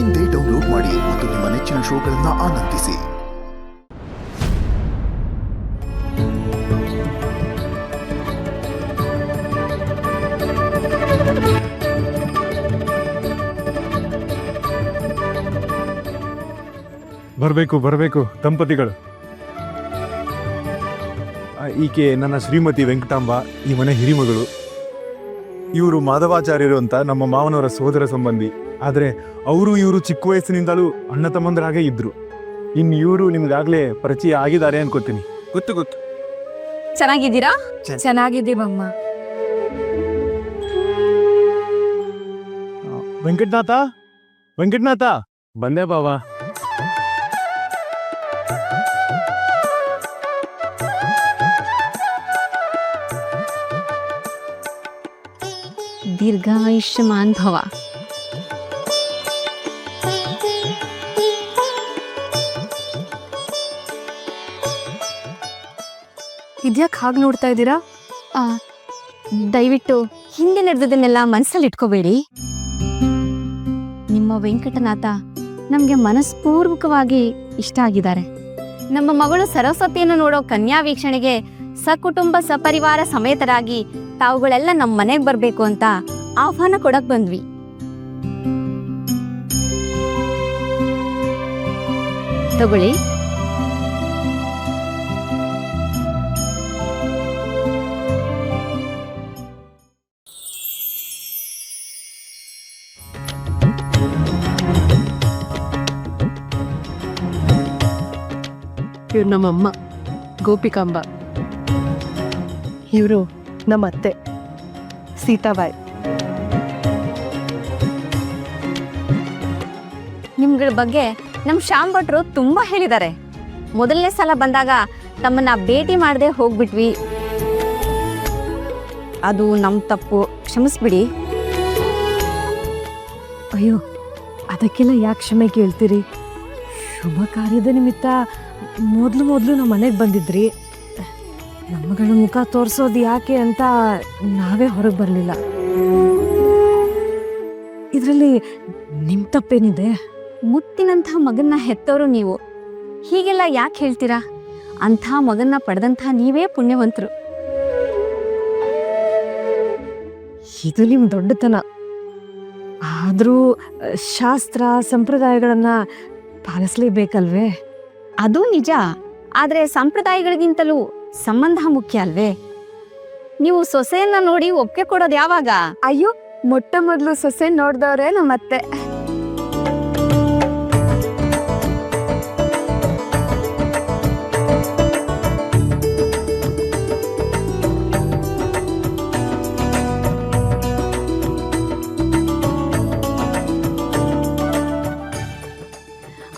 ಇಂದೇ ಡೌನ್ಲೋಡ್ ಮಾಡಿ ಮತ್ತು ನಿಮ್ಮ ನೆಚ್ಚಿನ ಶೋಗಳನ್ನು ಆನಂದಿಸಿ. ಬರಬೇಕು ದಂಪತಿಗಳು. ಈಕೆ ನನ್ನ ಶ್ರೀಮತಿ ವೆಂಕಟಾಂಬ, ಈ ಮನೆ ಹಿರಿಮಗಳು. ಇವರು ಮಾಧವಾಚಾರ್ಯರು ಅಂತ ನಮ್ಮ ಮಾವನವರ ಸೋದರ ಸಂಬಂಧಿ. ಆದರೆ ಇವರು ಚಿಕ್ಕ ವಯಸ್ಸಿನಿಂದಲೂ ಅಣ್ಣ ತಮ್ಮಂದರಾಗೇ ಇದ್ರು. ಇನ್ನು ಇವರು ನಿಮ್ಗಾಗ್ಲೇ ಪರಿಚಯ ಆಗಿದ್ದಾರೆ ಅನ್ಕೋತೀನಿ. ಗೊತ್ತು. ಚೆನ್ನಾಗಿದ್ದೀರಾ? ಚೆನ್ನಾಗಿದ್ದೀವಮ್ಮ. ವೆಂಕಟನಾಥ ಬಂದೆ ಬಾವಾ. ದೀರ್ಘಾಯುಷ್ಯಮಾನ್ ಭವ. ಇದ್ಯಾಕೆ ಹಾಗೆ ನೋಡ್ತಾ ಇದ್ದೀರಾ? ದಯವಿಟ್ಟು ಹಿಂದೆ ನಡೆದದನ್ನೆಲ್ಲ ಮನಸ್ಸಲ್ಲಿ ಇಟ್ಕೋಬೇಡಿ. ನಿಮ್ಮ ವೆಂಕಟನಾಥ ನಮ್ಗೆ ಮನಸ್ಪೂರ್ವಕವಾಗಿ ಇಷ್ಟ ಆಗಿದ್ದಾರೆ. ನಮ್ಮ ಮಗಳು ಸರಸ್ವತಿಯನ್ನು ನೋಡೋ ಕನ್ಯಾ ವೀಕ್ಷಣೆಗೆ ಸಕುಟುಂಬ ಸಪರಿವಾರ ಸಮೇತರಾಗಿ ತಾವುಗಳೆಲ್ಲ ನಮ್ಮ ಮನೆಗೆ ಬರ್ಬೇಕು ಅಂತ ಆಹ್ವಾನ ಕೊಡಕ್ ಬಂದ್ವಿ. ತಗೊಳ್ಳಿ. ಇವ್ರು ನಮ್ಮಮ್ಮ ಗೋಪಿಕಾಂಬ. ಇವರು ನಮ್ಮ ಅತ್ತೆ ಸೀತಾಬಾಯಿ. ನಿಮ್ಗಳ ಬಗ್ಗೆ ನಮ್ಮ ಶ್ಯಾಮ್ ಭಟ್ರು ತುಂಬಾ ಹೇಳಿದ್ದಾರೆ. ಮೊದಲನೇ ಸಲ ಬಂದಾಗ ತಮ್ಮನ್ನ ಭೇಟಿ ಮಾಡದೆ ಹೋಗ್ಬಿಟ್ವಿ. ಅದು ನಮ್ಮ ತಪ್ಪು, ಕ್ಷಮಿಸ್ಬಿಡಿ. ಅಯ್ಯೋ, ಅದಕ್ಕೆಲ್ಲ ಯಾಕೆ ಕ್ಷಮೆ ಕೇಳ್ತೀರಿ? ಶುಭ ಕಾರ್ಯದ ನಿಮಿತ್ತ ಮೊದಲು ನಮ್ಮ ಮನೆಗೆ ಬಂದಿದ್ರಿ. ನಮ್ಮಗಳ ಮುಖ ತೋರಿಸೋದು ಯಾಕೆ ಅಂತ ನಾವೇ ಹೊರಗೆ ಬರಲಿಲ್ಲ. ಇದರಲ್ಲಿ ನಿಮ್ಮ ತಪ್ಪೇನಿದೆ? ಮುತ್ತಿನಂಥ ಮಗನ್ನ ಹೆತ್ತವರು ನೀವು. ಹೀಗೆಲ್ಲ ಯಾಕೆ ಹೇಳ್ತೀರಾ? ಅಂಥ ಮಗನ್ನ ಪಡೆದಂಥ ನೀವೇ ಪುಣ್ಯವಂತರು. ಇದು ನಿಮ್ಮ ದೊಡ್ಡತನ. ಆದರೂ ಶಾಸ್ತ್ರ ಸಂಪ್ರದಾಯಗಳನ್ನು ಪಾಲಿಸ್ಲೇಬೇಕಲ್ವೇ? ಅದು ನಿಜ. ಆದರೆ ಸಂಪ್ರದಾಯಗಳಿಗಿಂತಲೂ ಸಂಬಂಧ ಮುಖ್ಯ ಅಲ್ವೇ? ನೀವು ಸೊಸೆಯನ್ನ ನೋಡಿ ಒಪ್ಪಿಗೆ ಕೊಡೋದು ಯಾವಾಗ? ಅಯ್ಯೋ, ಮೊಟ್ಟ ಮೊದಲು ಸೊಸೆ ನೋಡ್ದವ್ರೆ ನಮ್ಮತ್ತೆ.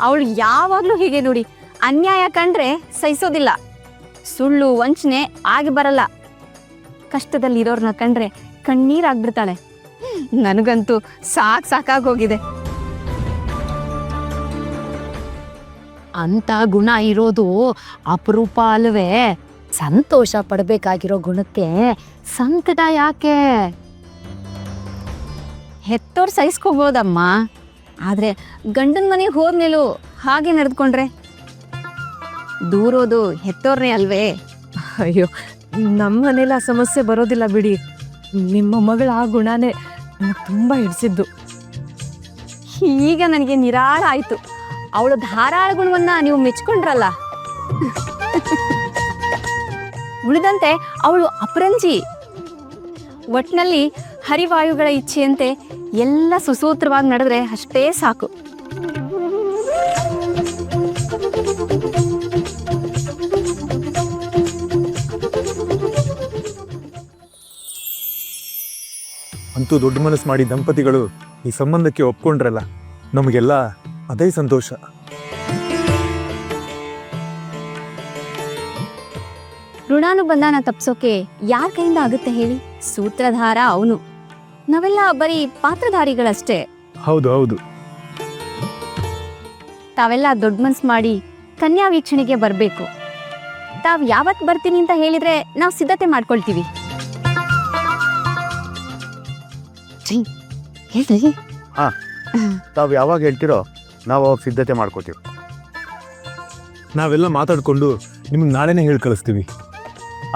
ಅವಳು ಯಾವಾಗ್ಲೂ ಹೀಗೆ ನೋಡಿ. ಅನ್ಯಾಯ ಕಂಡ್ರೆ ಸಹಿಸೋದಿಲ್ಲ. ಸುಳ್ಳು ವಂಚನೆ ಆಗಿ ಬರಲ್ಲ. ಕಷ್ಟದಲ್ಲಿರೋರ್ನ ಕಂಡ್ರೆ ಕಣ್ಣೀರಾಗ್ಬಿಡ್ತಾಳೆ. ನನಗಂತೂ ಸಾಕಾಗೋಗಿದೆ. ಅಂತ ಗುಣ ಇರೋದು ಅಪರೂಪ ಅಲ್ವೇ? ಸಂತೋಷ ಪಡಬೇಕಾಗಿರೋ ಗುಣಕ್ಕೆ ಸಂಕಟ ಯಾಕೆ? ಹೆತ್ತೋರ್ ಸಹಿಸ್ಕೋಬೋದಮ್ಮ. ಆದ್ರೆ ಗಂಡನ ಮನೆಗೆ ಹೋದ್ಮೇಲೂ ಹಾಗೆ ನಡೆದುಕೊಂಡ್ರೆ ದೂರೋದು ಹೆತ್ತೋರ್ನೇ ಅಲ್ವೇ? ಅಯ್ಯೋ, ನಮ್ಮ ಮನೇಲಿ ಆ ಸಮಸ್ಯೆ ಬರೋದಿಲ್ಲ ಬಿಡಿ. ನಿಮ್ಮ ಮಗಳ ಆ ಗುಣನೇ ತುಂಬ ಹಿಡಿಸಿದ್ದು. ಈಗ ನನಗೆ ನಿರಾಳ ಆಯ್ತು. ಅವಳು ಧಾರಾಳ ಗುಣವನ್ನ ನೀವು ಮೆಚ್ಕೊಂಡ್ರಲ್ಲ. ಉಳಿದಂತೆ ಅವಳು ಅಪರಂಜಿ. ಒಟ್ನಲ್ಲಿ ಹರಿವಾಯುಗಳ ಇಚ್ಛೆಯಂತೆ ಎಲ್ಲ ಸುಸೂತ್ರವಾಗಿ ನಡೆದ್ರೆ ಅಷ್ಟೇ ಸಾಕು. ಅಂತೂ ದೊಡ್ಡ ಮನಸ್ಸು ಮಾಡಿ ದಂಪತಿಗಳು ಈ ಸಂಬಂಧಕ್ಕೆ ಒಪ್ಕೊಂಡ್ರಲ್ಲ, ನಮಗೆಲ್ಲ ಅದೇ ಸಂತೋಷ. ಋಣಾನುಬಂಧನ ತಪ್ಸೋಕೆ ಯಾರ ಕೈಯಿಂದ ಆಗುತ್ತೆ ಹೇಳಿ? ಸೂತ್ರಧಾರ ಅವನು. ನಾವೆಲ್ಲ ಬರೀ ಪಾತ್ರಧಾರಿಗಳಷ್ಟೇ. ಹೌದು. ತಾವೆಲ್ಲ ದೊಡ್ಡ ಮನ್ಸು ಮಾಡಿ ಕನ್ಯಾ ವೀಕ್ಷಣೆಗೆ ಬರಬೇಕು. ತಾವ್ ಯಾವತ್ ಬರ್ತೀನಿ ಅಂತ ಹೇಳಿದ್ರೆ ನಾವು ಸಿದ್ಧತೆ ಮಾಡ್ಕೊಳ್ತೀವಿ. ತಾವು ತಾವು ಯಾವಾಗ ಹೇಳ್ತಿರೋ ನಾವು ಅವಾಗ ಸಿದ್ಧತೆ ಮಾಡ್ಕೋತೀವಿ. ನಾವೆಲ್ಲ ಮಾತಾಡ್ಕೊಂಡು ನಿಮ್ಗೆ ನಾಳೆನೇ ಹೇಳಿ ಕಳಿಸ್ತೀವಿ,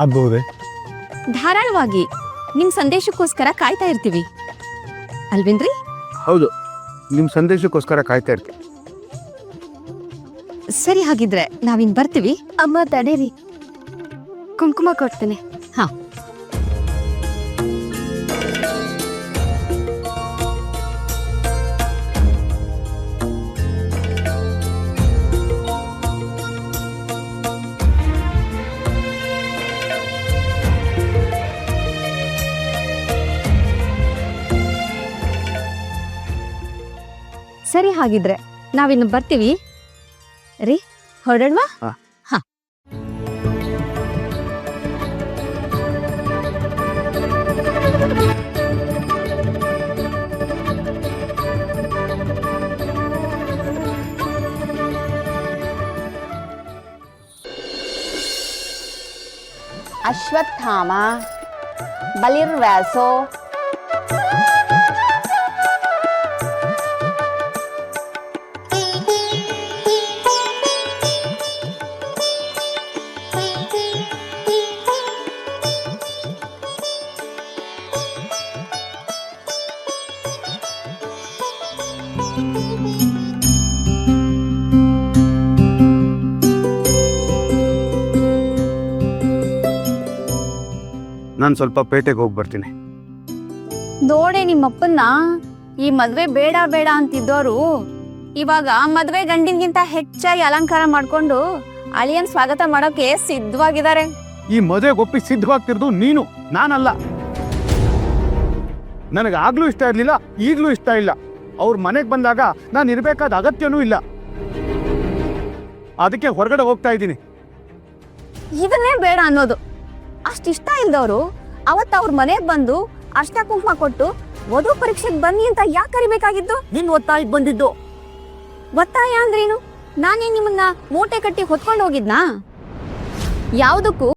ಆಗ್ಬಹುದೇ? ಧಾರಾಳವಾಗಿ ನಿಮ್ ಸಂದೇಶಕ್ಕೋಸ್ಕರ ಕಾಯ್ತಾ ಇರ್ತೀವಿ ಅಲ್ವೇನ್ರಿ? ಹೌದು, ನಿಮ್ಮ ಸಂದೇಶಕ್ಕೋಸ್ಕರ ಕಾಯ್ತಾ ಇರ್ತೀವಿ. ಸರಿ, ಹಾಗಿದ್ರೆ ನಾವಿನ್ ಬರ್ತೀವಿ. ಅಮ್ಮ ತಡೀರಿ, ಕುಂಕುಮ ಕೊಡ್ತೇನೆ. ಹಾ, ಸರಿ, ಹಾಗಿದ್ರೆ ನಾವಿನ್ನು ಬರ್ತೀವಿ ರೀ. ಹೊರಡಲ್ವಾ? ಹಾ. ಹಾ. ಅಶ್ವತ್ಥಾಮ ಬಲಿರ್ವ್ಯಾಸೋ ನಾನು ಸ್ವಲ್ಪ ಪೇಟೆಗೆ ಹೋಗಿ ಬರ್ತೀನಿ. ನೋಡೆ ನಿಮ್ಮಪ್ಪನ್ನ ಈ ಮದ್ವೆ ಬೇಡ ಬೇಡ ಅಂತಿದ್ದೋರು ಇವಾಗ ಮದ್ವೆ ಗಂಡಿನ್ಗಿಂತ ಹೆಚ್ಚಾಗಿ ಅಲಂಕಾರ ಮಾಡ್ಕೊಂಡು ಅಳಿಯನ್ ಸ್ವಾಗತ ಮಾಡೋಕೆ ಸಿದ್ಧವಾಗಿದ್ದಾರೆ. ಈ ಮದುವೆಗೆ ಒಪ್ಪಿ ಸಿದ್ಧವಾಗ್ತಿರೋದು ನೀನು, ನಾನಲ್ಲ. ನನಗೆ ಆಗ್ಲೂ ಇಷ್ಟ ಇರಲಿಲ್ಲ, ಈಗಲೂ ಇಷ್ಟ ಇಲ್ಲ. ಅವ್ರ ಮನೆಗೆ ಬಂದಾಗ ನಾನು ಇರಬೇಕಾದ ಅಗತ್ಯನೂ ಇಲ್ಲ. ಅದಕ್ಕೆ ಹೊರಗಡೆ ಹೋಗ್ತಾ ಇದ್ದೀನಿ. ಇದನ್ನೇ ಬೇಡ ಅನ್ನೋದು. ಅಷ್ಟಿಷ್ಟ ಇಲ್ದವ್ರು ಅವತ್ತು ಅವ್ರ ಮನೆಗ್ ಬಂದು ಅಷ್ಟ ಕುಂಕುಮ ಕೊಟ್ಟು ವಧು ಪರೀಕ್ಷೆಗೆ ಬನ್ನಿ ಅಂತ ಯಾಕೆ ಕರಿಬೇಕಾಗಿದ್ದು? ನಿನ್ ಒತ್ತಾಯ ಬಂದಿದ್ದು. ಒತ್ತಾಯ ಅಂದ್ರೇನು? ನಾನೇ ನಿಮ್ಮನ್ನ ಮೂಟೆ ಕಟ್ಟಿ ಹೊತ್ಕೊಂಡು ಹೋಗಿದ್ನಾ? ಯಾವುದಕ್ಕೂ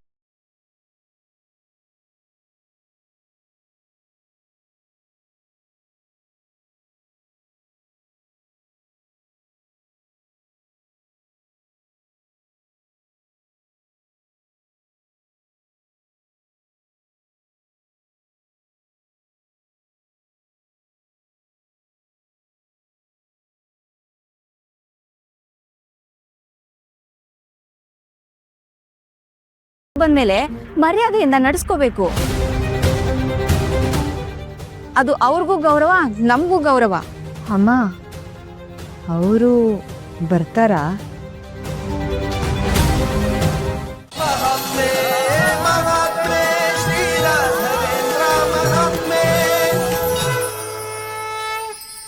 ಬಂದ್ಮೇಲೆ ಮರ್ಯಾದೆಯಿಂದ ನಡೆಸ್ಕೋಬೇಕು. ಅದು ಅವ್ರಿಗೂ ಗೌರವ, ನಮಗೂ ಗೌರವ. ಅಮ್ಮ ಅವರು ಬರ್ತಾರಾ?